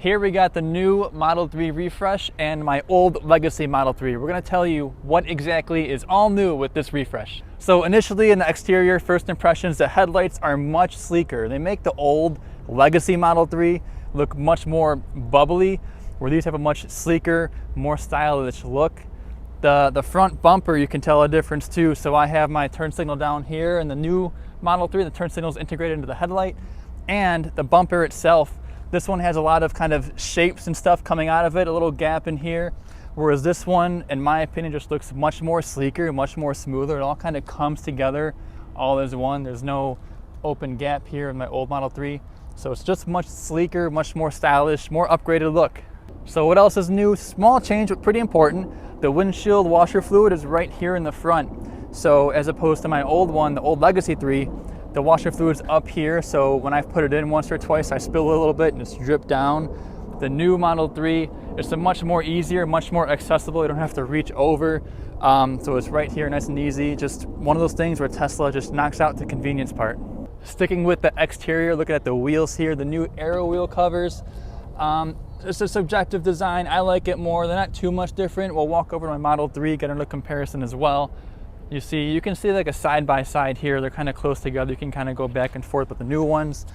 Here we got the new Model 3 refresh and my old legacy Model 3. We're gonna tell you what exactly is all new with this refresh. So initially in the exterior, first impressions, the headlights are much sleeker. They make the old legacy Model 3 look much more bubbly, where these have a much sleeker, more stylish look. The front bumper, you can tell a difference too. So I have my turn signal down here, and the new Model 3, the turn signal is integrated into the headlight, and the bumper itself. This one has a lot of kind of shapes and stuff coming out of it, a little gap in here, whereas this one, in my opinion, just looks much more sleeker, much more smoother. It all kind of comes together all as one. There's no open gap here in my old Model 3. So it's just much sleeker, much more stylish, more upgraded look. So what else is new? Small change, but pretty important. The windshield washer fluid is right here in the front. So as opposed to my old one, the old Legacy 3, the washer fluid's up here, so when I've put it in once or twice, I spill a little bit and it's dripped down. The new Model 3, it's a much more easier, much more accessible. You don't have to reach over. So it's right here, nice and easy. Just one of those things where Tesla just knocks out the convenience part. Sticking with the exterior, looking at the wheels here, the new aero wheel covers. It's a subjective design. I like it more. They're not too much different. We'll walk over to my Model 3, get another comparison as well. You can see like a side-by-side here. They're kind of close together. You can kind of go back and forth with the new ones.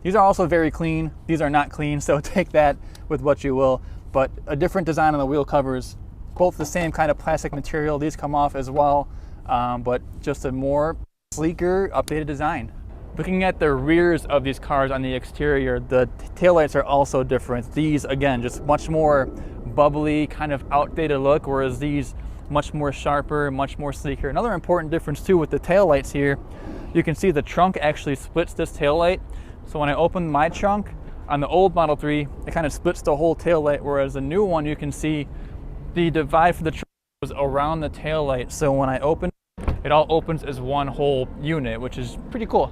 These are also very clean. These are not clean, so take that with what you will. But a different design on the wheel covers. Both the same kind of plastic material. These come off as well, but just a more sleeker, updated design. Looking at the rears of these cars on the exterior, the taillights are also different. These, again, just much more bubbly, kind of outdated look, whereas these much more sharper, much more sleeker. Another important difference too with the taillights here, you can see the trunk actually splits this taillight. So when I open my trunk on the old Model 3, it kind of splits the whole taillight, whereas the new one, you can see the divide for the trunk was around the taillight. So when I open it all opens as one whole unit, which is pretty cool.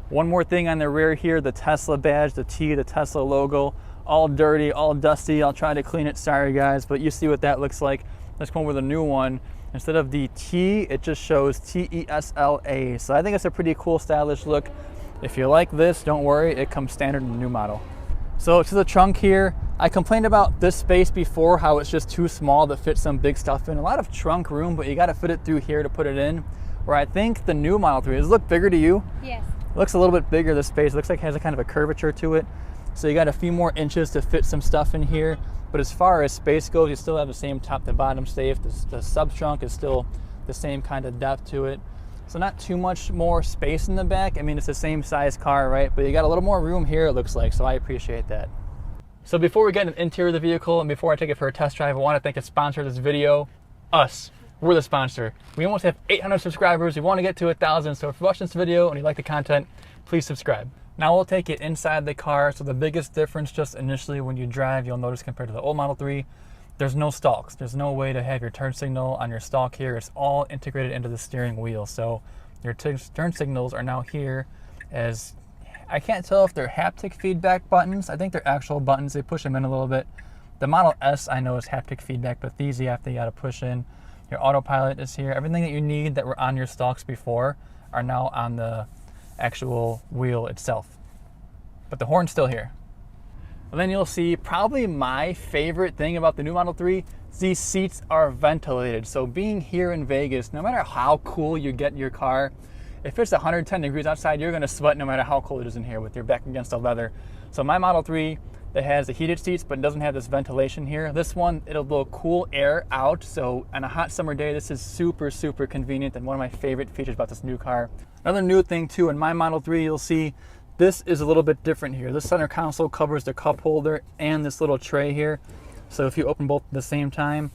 One more thing on the rear here, the Tesla badge, the T, the Tesla logo, all dirty, all dusty. I'll try to clean it, sorry guys, but you see what that looks like. Let's come over the new one. Instead of the T, it just shows T-E-S-L-A. So I think it's a pretty cool, stylish look. If you like this, don't worry, it comes standard in the new model. So to the trunk here, I complained about this space before, how it's just too small to fit some big stuff in. A lot of trunk room, but you gotta fit it through here to put it in. Where I think the new Model 3, does it look bigger to you? Yes. It looks a little bit bigger, this space. It looks like it has a kind of a curvature to it. So you got a few more inches to fit some stuff in here. But as far as space goes, you still have the same top to bottom safe. The sub trunk is still the same kind of depth to it. So not too much more space in the back. I mean, it's the same size car, right? But you got a little more room here, it looks like, so I appreciate that. So before we get into the interior of the vehicle and before I take it for a test drive, I want to thank the sponsor of this video, us. We're the sponsor. We almost have 800 subscribers. We want to get to 1,000. So if you're watching this video and you like the content, please subscribe. Now we'll take it inside the car. So the biggest difference just initially when you drive, you'll notice compared to the old Model 3, there's no stalks. There's no way to have your turn signal on your stalk here. It's all integrated into the steering wheel. So your turn signals are now here as, I can't tell if they're haptic feedback buttons. I think they're actual buttons. They push them in a little bit. The Model S I know is haptic feedback, but these you gotta push in. Your autopilot is here. Everything that you need that were on your stalks before are now on the actual wheel itself. But the horn's still here. And then you'll see probably my favorite thing about the new Model 3, these seats are ventilated. So being here in Vegas, no matter how cool you get in your car, if it's 110 degrees outside, you're gonna sweat no matter how cold it is in here with your back against the leather. So my Model 3, that has the heated seats but doesn't have this ventilation here. This one, it'll blow cool air out. So on a hot summer day, this is super, super convenient and one of my favorite features about this new car. Another new thing too, in my Model 3, you'll see this is a little bit different here. This center console covers the cup holder and this little tray here. So if you open both at the same time,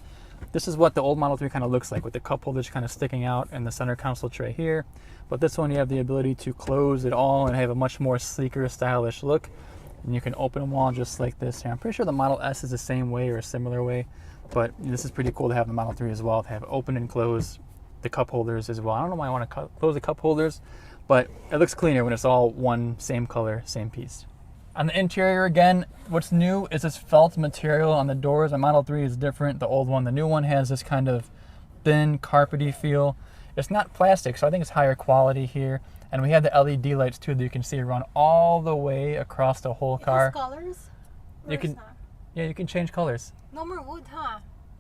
this is what the old Model 3 kind of looks like, with the cup holders kind of sticking out and the center console tray here. But this one, you have the ability to close it all and have a much more sleeker, stylish look. And you can open them all just like this here. I'm pretty sure the Model S is the same way or a similar way, but this is pretty cool to have the Model 3 as well, to have open and close the cup holders as well. I don't know why I want to close the cup holders, but it looks cleaner when it's all one, same color, same piece. On the interior, again, what's new is this felt material on the doors. My Model 3 is different, the old one. The new one has this kind of thin, carpety feel. It's not plastic, so I think it's higher quality here. And we have the LED lights too that you can see run all the way across the whole car. Colors? You can, yeah, you can change colors. No more wood, huh?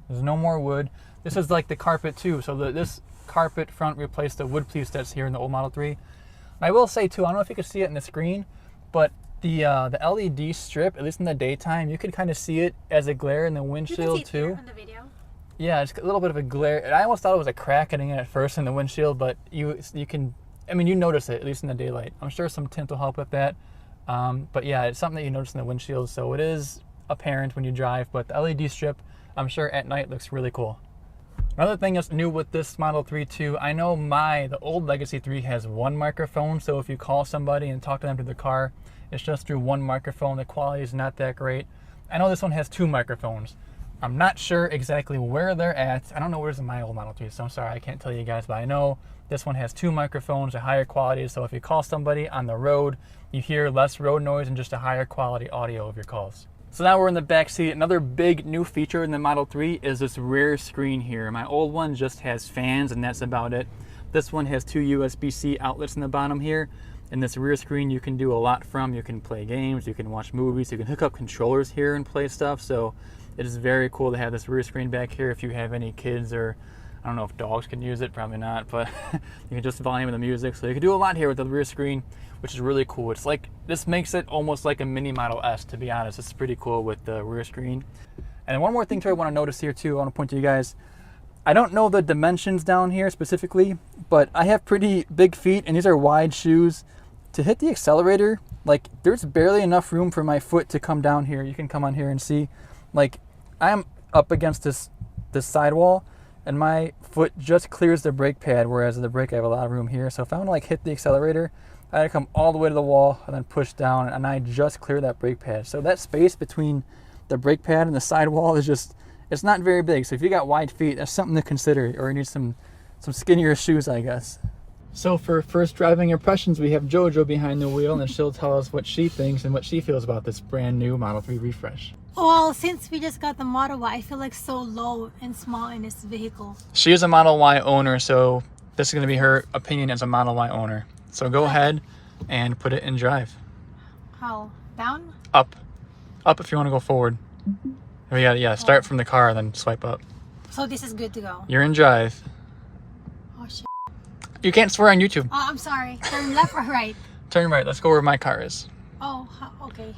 There's no more wood. This is like the carpet too. So this carpet front replaced the wood piece that's here in the old Model 3. And I will say too, I don't know if you can see it in the screen, but the LED strip, at least in the daytime, you can kind of see it as a glare in the windshield you can see it too. here in the video. Yeah, it's a little bit of a glare. And I almost thought it was a crack getting in at first in the windshield, but you can, I mean, you notice it, at least in the daylight. I'm sure some tint will help with that. But yeah, it's something that you notice in the windshield, so it is apparent when you drive, but the LED strip, I'm sure at night looks really cool. Another thing that's new with this Model 3 too, I know the old Legacy 3 has one microphone, so if you call somebody and talk to them through the car, it's just through one microphone. The quality is not that great. I know this one has two microphones. I'm not sure exactly where they're at. I don't know where's in my old Model 3, so I'm sorry I can't tell you guys, but I know this one has two microphones, a higher quality, so if you call somebody on the road, you hear less road noise and just a higher quality audio of your calls. So now we're in the back seat. Another big new feature in the Model 3 is this rear screen here. My old one just has fans and that's about it. This one has two USB-C outlets in the bottom here. And this rear screen you can do a lot from. You can play games, you can watch movies, you can hook up controllers here and play stuff. So it is very cool to have this rear screen back here if you have any kids, or I don't know if dogs can use it, probably not, but you can just volume the music. So you can do a lot here with the rear screen, which is really cool. It's like, this makes it almost like a mini Model S, to be honest. It's pretty cool with the rear screen. And one more thing too I want to notice here too, I want to point to you guys. I don't know the dimensions down here specifically, but I have pretty big feet and these are wide shoes. To hit the accelerator, like there's barely enough room for my foot to come down here. You can come on here and see, like I'm up against this sidewall and my foot just clears the brake pad, whereas the brake I have a lot of room here. So if I want to like hit the accelerator, I had to come all the way to the wall and then push down, and I just clear that brake pad. So that space between the brake pad and the sidewall is just, it's not very big. So if you got wide feet, that's something to consider, or you need some skinnier shoes, I guess. So for first driving impressions, we have JoJo behind the wheel, and she'll tell us what she thinks and what she feels about this brand new Model 3 refresh. Well, since we just got the Model Y, I feel like so low and small in this vehicle. She is a Model Y owner, so this is going to be her opinion as a Model Y owner. So go ahead and put it in drive. How? Down? Up. Up if you want to go forward. We got, yeah, start from the car and then swipe up. So this is good to go. You're in drive. Oh shit. You can't swear on YouTube. Oh, I'm sorry. Turn left or right? Turn right. Let's go where my car is. Oh, okay.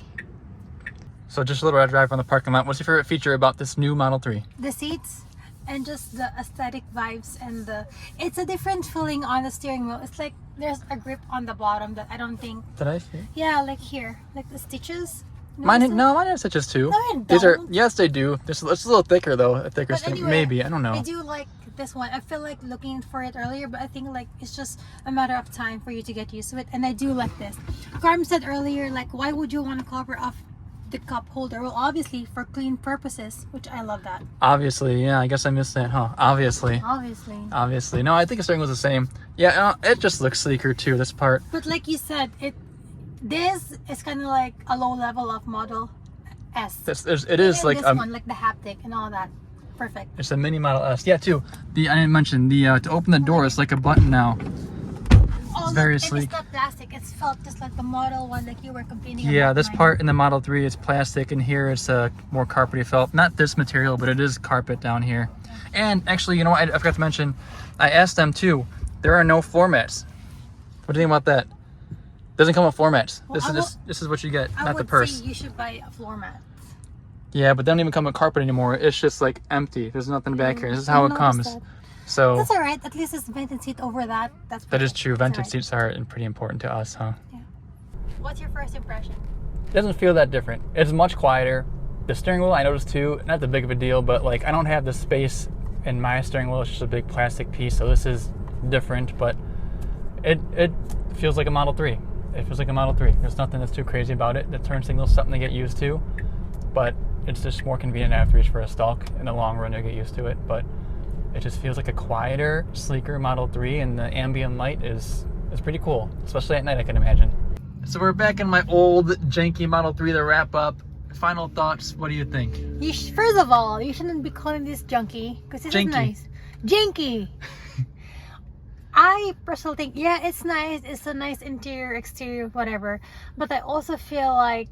So just a little drive on the parking lot. What's your favorite feature about this new Model 3? The seats and just the aesthetic vibes, and it's a different feeling on the steering wheel. It's like there's a grip on the bottom that I don't think. Did I see? Yeah, like here, like the stitches. Mine has stitches too. No, these are, yes, they do. It's a little thicker though. A thicker but anyway, maybe. I don't know. I do like this one. I feel like looking for it earlier, but I think like it's just a matter of time for you to get used to it. And I do like this. Carm said earlier, like, why would you want to cover off the cup holder? Well, obviously for clean purposes, which I love that. Obviously, yeah. I guess I missed that, huh? Obviously. No, I think the steering was the same. Yeah, it just looks sleeker too. This part. But like you said, this is kind of like a low level of Model S. It is like this one, like the haptic and all that. Perfect. It's a mini Model S. Yeah, too. I didn't mention to open the door. It's like a button now. It's very sleek. It's not plastic. It's felt just like the Model 1, like you were complaining Yeah, about. this part in the Model 3 is plastic, and here it's more carpety felt. Not this material, but it is carpet down here. And actually, you know what? I forgot to mention. I asked them too. There are no floor mats. What do you think about that? Doesn't come with floor mats. Well, this is what you get, not the I would purse. say you should buy a floor mat. Yeah, but they don't even come with carpet anymore. It's just like empty. There's nothing back here. This is how it comes. That. So that's all right. At least it's vented seat over that. That is true. Vented seats are pretty important to us, huh? Yeah. What's your first impression? It doesn't feel that different. It's much quieter. The steering wheel I noticed too, not that big of a deal, but like I don't have the space in my steering wheel. It's just a big plastic piece, so this is different, but it feels like a Model 3. It feels like a Model 3. There's nothing that's too crazy about it. The turn signal's something to get used to, but it's just more convenient to have to reach for a stalk. In the long run, you'll get used to it, but it just feels like a quieter, sleeker Model 3, and the ambient light is pretty cool, especially at night, I can imagine. So we're back in my old, janky Model 3 to wrap up. Final thoughts, what do you think? First of all, you shouldn't be calling this junky, because it's nice. Janky! I personally think, yeah, it's nice. It's a nice interior, exterior, whatever. But I also feel like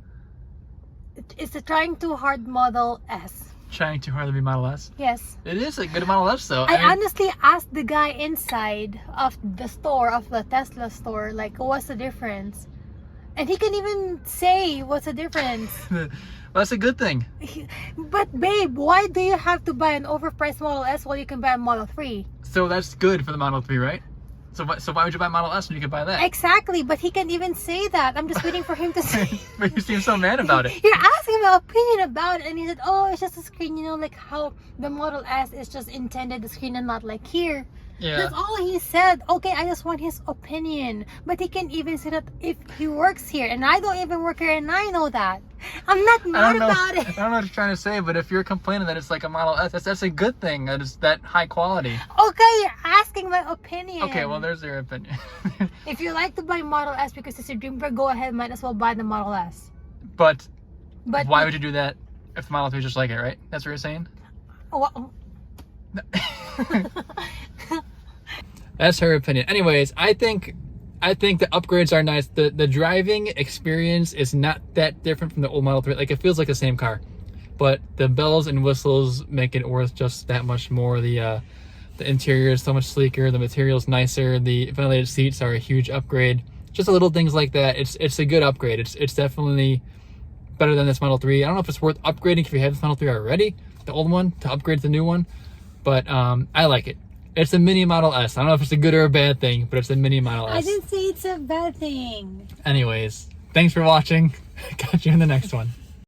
It's a trying too hard Model S. Trying too hard to be Model S. Yes. It is a good Model S though. I honestly asked the guy inside of the store, of the Tesla store, like, what's the difference? And he can even say what's the difference. Well, that's a good thing. But babe, why do you have to buy an overpriced Model S while you can buy a Model 3? So that's good for the Model 3, right? So why would you buy Model S when you could buy that? Exactly, but he can even say that. I'm just waiting for him to say. But you seem so mad about it. You're asking my opinion about it, and he said, oh, it's just a screen, you know, like how the Model S is just intended the screen and not like here. Yeah. That's all he said. Okay, I just want his opinion. But he can even say that if he works here, and I don't even work here, and I know that. I'm not mad about it. I don't know what you're trying to say, but if you're complaining that it's like a Model S, that's a good thing. That is that high quality. Okay, you're asking my opinion. Okay, well, there's your opinion. If you like to buy Model S because it's your dream car, go ahead. Might as well buy the Model S. But But why would you do that if the Model 3 is just like it, right? That's what you're saying? Well, That's her opinion. Anyways, I think the upgrades are nice. The driving experience is not that different from the old Model 3. Like, it feels like the same car, but the bells and whistles make it worth just that much more. The interior is so much sleeker. The material's nicer. The ventilated seats are a huge upgrade. Just little things like that. It's a good upgrade. It's definitely better than this Model 3. I don't know if it's worth upgrading if you have this Model 3 already, the old one, to upgrade to the new one, but I like it. It's a mini Model S. I don't know if it's a good or a bad thing, but it's a mini Model S. I didn't say it's a bad thing. Anyways, thanks for watching. Catch you in the next one.